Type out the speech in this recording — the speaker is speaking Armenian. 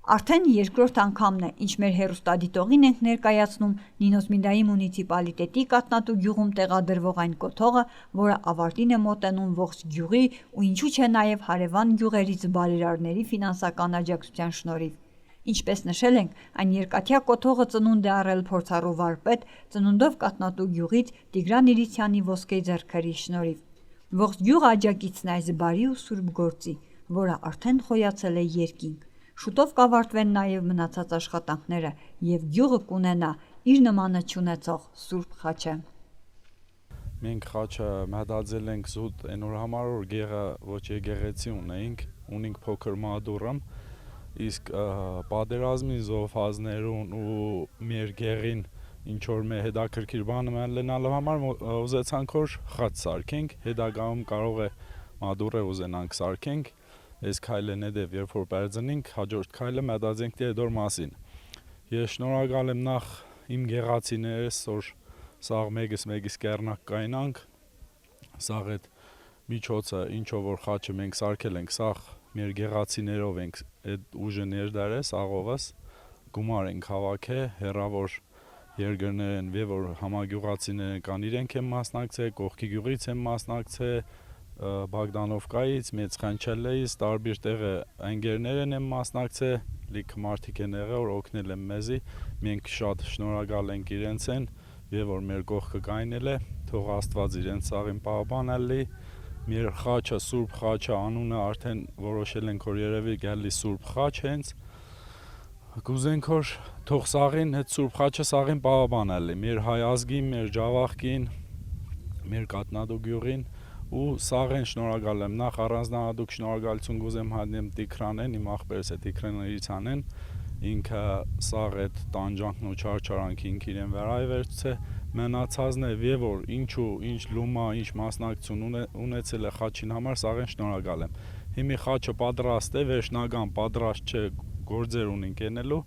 Արդեն երկրորդ անգամն է, ինչ մեր հեռուստադիտողին ենք ներկայացնում Նինոս Մինդայի մունիցիպալիտետի Կաթնատու գյուղում տեղադրվող այն կոթողը, որը ավարտին է մոտենում ողջ գյուղի ու ինչու չէ նաև հարևան գյուղերից բարերարների ֆինանսական աջակցության շնորհիվ։ Ինչպես նշել ենք, այն երկաթյա կոթողը ծնունդ է առել փորձառու վարպետ, ծնունդով Կաթնատու գյուղից Տիգրան Իրիցյանի ոսկե ձեռքերի շնորհիվ։ Ողջ գյուղը աջակիցն է այս բարի ու սուրբ գործի, որը արդեն խոյացել է երկինք։ Շուտով կավարտվեն նաև մնացած աշխատանքները և գյուղը կունենա իր նմանը չունեցող սուրբ խաչը։ Մենք խաչը մտածել ենք զուտ այն օր համար, որ գեղը ոչ եկեղեցի ունենք փոքր մադուրում, իսկ պատերազմի զոհվածներուն ու մեր գեղին ինչ որ մեր հետաքրքիր բան ունենալու համար ուզեցանք որ խաչ սարքենք, հետագայում կարող է մադուռ ուզենանք սարքենք, այս քայլը հետև երբ որ բարձնենք, հաջորդ քայլը մտածենք դոր մասին։ Ես շնորհակալ եմ նախ իմ գեղացիներս, որ սաղ մեգս կեռնակ կայնանք, սաղ այդ միջոցը ինչով որ խաչը մենք սարքել ենք, սաղ մեր գեղացիներով ենք այդ ուժը ներդարել, սաղովս գումար ենք հավաքել, հեռավոր երկրներ են, որ համագյուղացիներ կան, իրենք են մասնակցել, կողքի գյուղից են մասնակցել, Բագդանովկայից, Մեծ Խանչելեից, տարբեր տեղը ընկերներ են մասնակցել, լիքը մարդիկ են եղել, որ օգնել են մեզի, մենք շատ շնորհակալ ենք իրենցեն, եւ որ մեր կողքը կայնել է, թող Աստված իրենց սաղին պահպանալի, մեր խաչը, Սուրբ խաչը անունը արդեն որոշել ենք, որ երևի գալի Սուրբ խաչ հենց, կուզենք որ թող սաղին այդ Սուրբ խաչը սաղին պահպանալի, մեր հայ ազգին, մեր ջավախքին, մեր Կաթնատու գյուղին ու սաղեն շնորհակալ եմ, նախ առանձնահատուկ շնորհակալություն կուզեմ հայտնել Տիգրանին, իմ աղբերս է Տիգրան Իրիցյանին, ինքը սաղ այդ տանջանքն ու չարչարանքը ինքը իրեն վերայ մնացածն է եւ որ ինչ լումա, ինչ մասնակցություն ունեցել է խաչին համար, սաղեն շնորհակալ եմ։ Հիմի խաչը պատրաստ է, վերջնական պատրաստ չէ, գործեր ունենք ենելու